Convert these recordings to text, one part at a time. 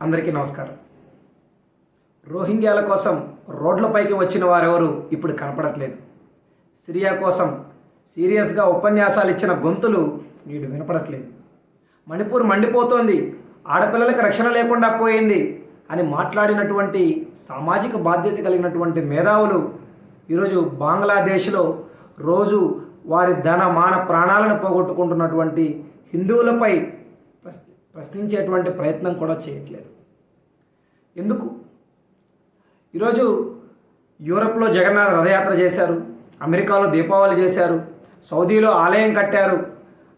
అందరికీ నమస్కారం. రోహింగ్యాల కోసం రోడ్లపైకి వచ్చిన వారెవరు ఇప్పుడు కనపడట్లేదు. సిరియా కోసం సీరియస్గా ఉపన్యాసాలు ఇచ్చిన గొంతులు నేడు వినపడట్లేదు. మణిపూర్ మండిపోతోంది, ఆడపిల్లలకు రక్షణ లేకుండా పోయింది అని మాట్లాడినటువంటి సామాజిక బాధ్యత కలిగినటువంటి మేధావులు ఈరోజు బంగ్లాదేశ్లో రోజు వారి ధన మాన ప్రాణాలను పోగొట్టుకుంటున్నటువంటి హిందువులపై ప్రశ్నించేటువంటి ప్రయత్నం కూడా చేయట్లేదు. ఎందుకు? ఈరోజు యూరప్లో జగన్నాథ రథయాత్ర చేశారు, అమెరికాలో దీపావళి చేశారు, సౌదీలో ఆలయం కట్టారు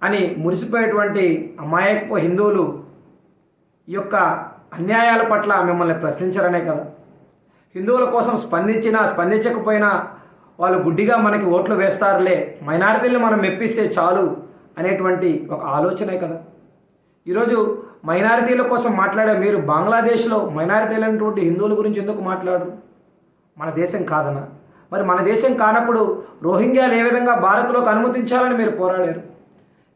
అని మురిసిపోయేటువంటి అమాయకపు హిందువులు ఈ యొక్క అన్యాయాల పట్ల మిమ్మల్ని ప్రశ్నించరనే కదా. హిందువుల కోసం స్పందించినా స్పందించకపోయినా వాళ్ళు గుడ్డిగా మనకి ఓట్లు వేస్తారులే, మైనారిటీలను మనం మెప్పిస్తే చాలు అనేటువంటి ఒక ఆలోచనే కదా. ఈరోజు మైనారిటీల కోసం మాట్లాడే మీరు బంగ్లాదేశ్లో మైనారిటీలైనటువంటి హిందువుల గురించి ఎందుకు మాట్లాడరు? మన దేశం కాదనా? మరి మన దేశం కానప్పుడు రోహింగ్యాలు ఏ విధంగా భారత్లోకి అనుమతించాలని మీరు పోరాడారు?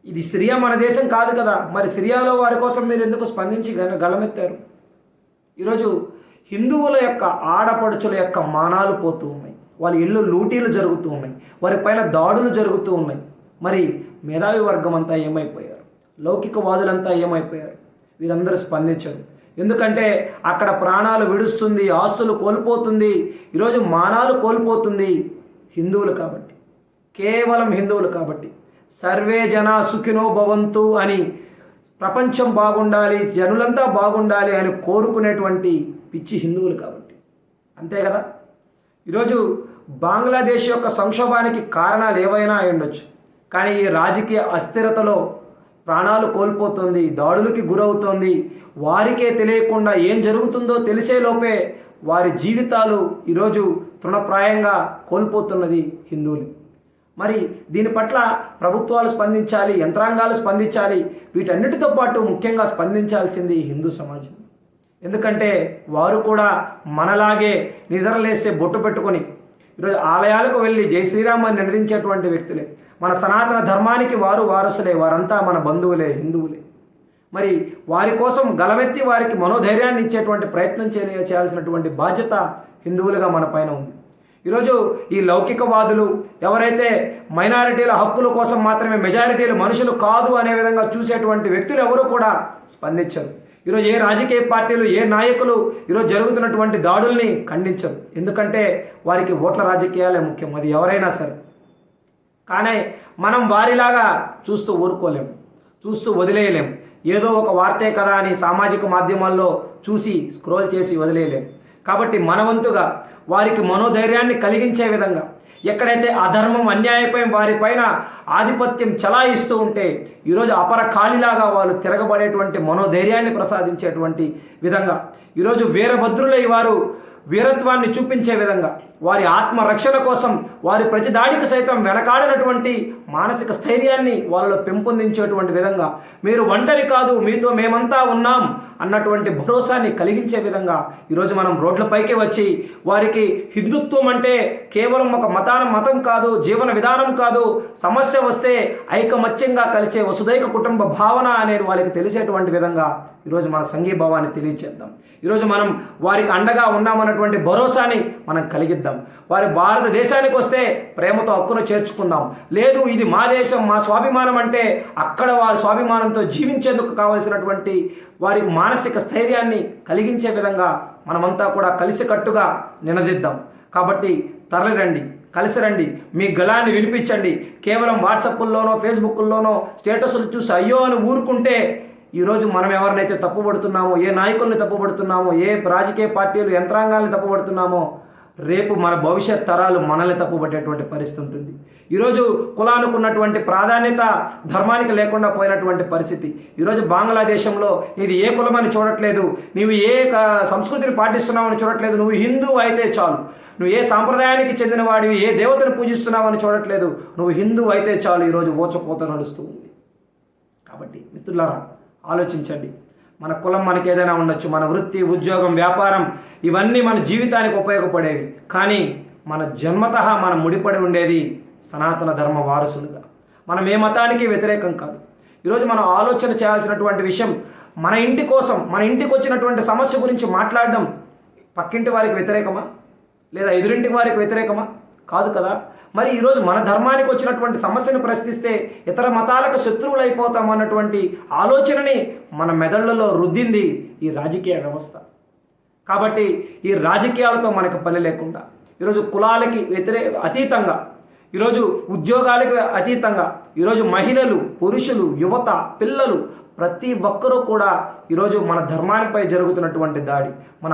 ఇది సిరియా మన దేశం కాదు కదా, మరి సిరియాలో వారి కోసం మీరు ఎందుకు స్పందించి గళమెత్తారు? ఈరోజు హిందువుల యొక్క ఆడపడుచుల యొక్క మానాలు పోతూ ఉన్నాయి, వాళ్ళ ఇళ్ళు లూటీలు జరుగుతూ ఉన్నాయి, వారిపైన దాడులు జరుగుతూ ఉన్నాయి. మరి మేధావి వర్గం అంతా ఏమైపోయారు? లౌకికవాదులంతా ఏమైపోయారు? వీరందరూ స్పందించరు. ఎందుకంటే అక్కడ ప్రాణాలు విడుస్తుంది, ఆస్తులు కోల్పోతుంది, ఈరోజు మానాలు కోల్పోతుంది హిందువులు కాబట్టి, కేవలం హిందువులు కాబట్టి. సర్వే జన సుఖినో భవంతు అని ప్రపంచం బాగుండాలి, జనులంతా బాగుండాలి అని కోరుకునేటువంటి పిచ్చి హిందువులు కాబట్టి, అంతే కదా. ఈరోజు బంగ్లాదేశ్ యొక్క సంక్షోభానికి కారణాలు ఏవైనా అయి ఉండొచ్చు, కానీ ఈ రాజకీయ అస్థిరతలో ప్రాణాలు కోల్పోతుంది, దాడులకి గురవుతోంది. వారికే తెలియకుండా ఏం జరుగుతుందో తెలిసే లోపే వారి జీవితాలు ఈరోజు తృణప్రాయంగా కోల్పోతున్నది హిందువులు. మరి దీని పట్ల ప్రభుత్వాలు స్పందించాలి, యంత్రాంగాలు స్పందించాలి. వీటన్నిటితో పాటు ముఖ్యంగా స్పందించాల్సింది హిందూ సమాజం. ఎందుకంటే వారు కూడా మనలాగే నిద్రలేసే బొట్టు పెట్టుకొని ఈరోజు ఆలయాలకు వెళ్ళి జై శ్రీరామ్ అని నినదించేటువంటి వ్యక్తులే. మన సనాతన ధర్మానికి వారు వారసులే, వారంతా మన బంధువులే, హిందువులే. మరి వారి కోసం గలమెత్తి వారికి మనోధైర్యాన్ని ఇచ్చేటువంటి ప్రయత్నం చేయాల్సినటువంటి బాధ్యత హిందువులుగా మన పైన ఉంది. ఈరోజు ఈ లౌకికవాదులు ఎవరైతే మైనారిటీల హక్కుల కోసం మాత్రమే మెజారిటీలు మనుషులు కాదు అనే విధంగా చూసేటువంటి వ్యక్తులు ఎవరు కూడా స్పందించరు. ఈరోజు ఏ రాజకీయ పార్టీలు, ఏ నాయకులు ఈరోజు జరుగుతున్నటువంటి దాడుల్ని ఖండించరు. ఎందుకంటే వారికి ఓట్ల రాజకీయాలే ముఖ్యం, అది ఎవరైనా సరే. కానీ మనం వారిలాగా చూస్తూ ఊరుకోలేము, చూస్తూ వదిలేయలేం. ఏదో ఒక వార్తే కదా అని సామాజిక మాధ్యమాల్లో చూసి స్క్రోల్ చేసి వదిలేయలేం. కాబట్టి మనవంతుగా వారికి మనోధైర్యాన్ని కలిగించే విధంగా, ఎక్కడైతే అధర్మం అన్యాయపై వారిపైన ఆధిపత్యం చలాయిస్తూ ఉంటే ఈరోజు అపర ఖాళీలాగా వాళ్ళు తిరగబడేటువంటి మనోధైర్యాన్ని ప్రసాదించేటువంటి విధంగా, ఈరోజు వీరభద్రులై వారు వీరత్వాన్ని చూపించే విధంగా, వారి ఆత్మరక్షణ కోసం వారి ప్రతి దాడికి సైతం వెనకాడినటువంటి మానసిక స్థైర్యాన్ని వాళ్ళలో పెంపొందించేటువంటి విధంగా, మీరు ఒంటరి కాదు, మీతో మేమంతా ఉన్నాం అన్నటువంటి భరోసాని కలిగించే విధంగా ఈరోజు మనం రోడ్లపైకి వచ్చి వారికి హిందుత్వం అంటే కేవలం ఒక మతం కాదు, జీవన విధానం కాదు, సమస్య వస్తే ఐకమత్యంగా కలిసే వసుదైక కుటుంబ భావన అనేది వాళ్ళకి తెలిసేటువంటి విధంగా ఈరోజు మన సంఘీభావాన్ని తెలియచేద్దాం. ఈరోజు మనం వారికి అండగా ఉన్నామన్నటువంటి భరోసాని మనం కలిగిద్దాం. వారి భారతదేశానికి వస్తే ప్రేమతో హక్కును చేర్చుకుందాం. లేదు ఇది మా దేశం, మా స్వాభిమానం అంటే అక్కడ వారి స్వాభిమానంతో జీవించేందుకు కావలసినటువంటి వారి మానసిక స్థైర్యాన్ని కలిగించే విధంగా మనమంతా కూడా కలిసికట్టుగా నినదిద్దాం. కాబట్టి తరలిరండి, కలిసి రండి, మీ గళాన్ని వినిపించండి. కేవలం వాట్సాప్ల్లోనో ఫేస్బుక్ల్లోనో స్టేటస్లు చూసి అయ్యో అని ఊరుకుంటే ఈరోజు మనం ఎవరినైతే తప్పుపడుతున్నామో, ఏ నాయకుల్ని తప్పుపడుతున్నామో, ఏ రాజకీయ పార్టీలు యంత్రాంగాల్ని తప్పుపడుతున్నామో, రేపు మన భవిష్యత్ తరాలు మనల్ని తప్పుపట్టేటువంటి పరిస్థితి ఉంటుంది. ఈరోజు కులానికి ఉన్నటువంటి ప్రాధాన్యత ధర్మానికి లేకుండా పోయినటువంటి పరిస్థితి. ఈరోజు బంగ్లాదేశంలో ఇది ఏ కులమని చూడట్లేదు, నీవు ఏ సంస్కృతిని పాటిస్తున్నావు అని చూడట్లేదు, నువ్వు హిందూ అయితే చాలు, నువ్వు ఏ సాంప్రదాయానికి చెందినవాడివి, ఏ దేవతను పూజిస్తున్నావు అని చూడట్లేదు, నువ్వు హిందూ అయితే చాలు. ఈరోజు ఓచకోత నడుస్తూ ఉంది. కాబట్టి మిత్రులారా ఆలోచించండి. మన కులం మనకి ఏదైనా ఉండొచ్చు, మన వృత్తి, ఉద్యోగం, వ్యాపారం ఇవన్నీ మన జీవితానికి ఉపయోగపడేవి. కానీ మన జన్మతః మనం ముడిపడి ఉండేది సనాతన ధర్మ వారసులుగా. మనం ఏ మతానికి వ్యతిరేకం కాదు. ఈరోజు మనం ఆలోచన చేయాల్సినటువంటి విషయం, మన ఇంటి కోసం, మన ఇంటికి వచ్చినటువంటి సమస్య గురించి మాట్లాడడం పక్కింటి వారికి వ్యతిరేకమా, లేదా ఎదురింటి వారికి వ్యతిరేకమా? కాదు కదా. మరి ఈరోజు మన ధర్మానికి వచ్చినటువంటి సమస్యను ప్రశ్నిస్తే ఇతర మతాలకు శత్రువులు అయిపోతాం అన్నటువంటి ఆలోచనని మన మెదళ్లలో రుద్దింది ఈ రాజకీయ వ్యవస్థ. కాబట్టి ఈ రాజకీయాలతో మనకు పని లేకుండా ఈరోజు కులాలకి అతీతంగా, ఈరోజు ఉద్యోగాలకు అతీతంగా, ఈరోజు మహిళలు, పురుషులు, యువత, పిల్లలు ప్రతి ఒక్కరూ కూడా ఈరోజు మన ధర్మానిపై జరుగుతున్నటువంటి దాడి, మన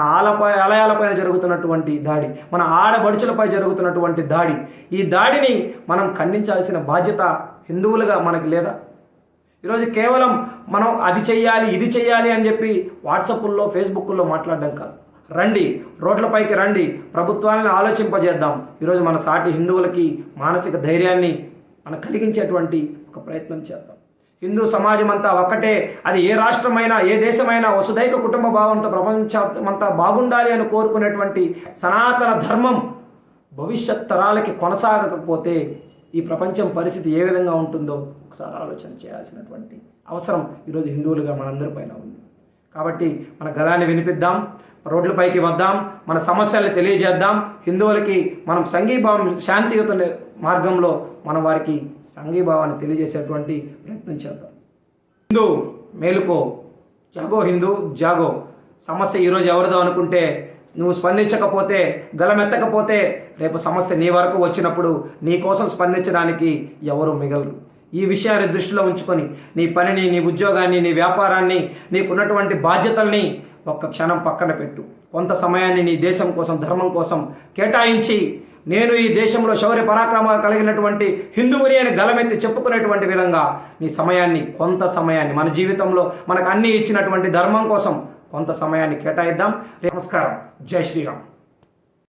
ఆలయాలపై జరుగుతున్నటువంటి దాడి, మన ఆడబడుచులపై జరుగుతున్నటువంటి దాడి, ఈ దాడిని మనం ఖండించాల్సిన బాధ్యత హిందువులుగా మనకి లేదా? ఈరోజు కేవలం మనం అది చెయ్యాలి, ఇది చెయ్యాలి అని చెప్పి వాట్సాప్ల్లో, ఫేస్బుక్లో మాట్లాడడం కాదు. రండి, రోడ్లపైకి రండి, ప్రభుత్వాన్ని ఆలోచింపజేద్దాం. ఈరోజు మన సాటి హిందువులకి మానసిక ధైర్యాన్ని మనం కలిగించేటువంటి ఒక ప్రయత్నం చేద్దాం. హిందూ సమాజం అంతా ఒక్కటే, అది ఏ రాష్ట్రమైనా, ఏ దేశమైనా వసుదైక కుటుంబ భావంతో ప్రపంచమంతా బాగుండాలి అని కోరుకునేటువంటి సనాతన ధర్మం భవిష్యత్ తరాలకి కొనసాగకపోతే ఈ ప్రపంచం పరిస్థితి ఏ విధంగా ఉంటుందో ఒకసారి ఆలోచన చేయాల్సినటువంటి అవసరం ఈరోజు హిందువులుగా మనందరిపైన ఉంది. కాబట్టి మన గళాన్ని వినిపిద్దాం, రోడ్లపైకి వద్దాం, మన సమస్యల్ని తెలియజేద్దాం. హిందువులకి మనం సంఘీభావం, శాంతియుత మార్గంలో మనం వారికి సంఘీభావాన్ని తెలియజేసేటువంటి ప్రయత్నం చేద్దాం. హిందూ మేలుకో, జాగో హిందూ జాగో. సమస్య ఈరోజు ఎవరిదో అనుకుంటే నువ్వు స్పందించకపోతే, గలమెత్తకపోతే రేపు సమస్య నీ వరకు వచ్చినప్పుడు నీ కోసం స్పందించడానికి ఎవరు మిగలరు. ఈ విషయాన్ని దృష్టిలో ఉంచుకొని నీ పనిని, నీ ఉద్యోగాన్ని, నీ వ్యాపారాన్ని, నీకున్నటువంటి బాధ్యతల్ని ఒక్క క్షణం పక్కన పెట్టు. కొంత సమయాన్ని నీ దేశం కోసం, ధర్మం కోసం కేటాయించి నేను ఈ దేశంలో శౌర్య పరాక్రమాలు కలిగినటువంటి హిందువుని అని గలమెత్తి చెప్పుకునేటువంటి విధంగా నీ సమయాన్ని, కొంత సమయాన్ని, మన జీవితంలో మనకు అన్నీ ఇచ్చినటువంటి ధర్మం కోసం కొంత సమయాన్ని కేటాయిద్దాం. నమస్కారం. జై శ్రీరామ్.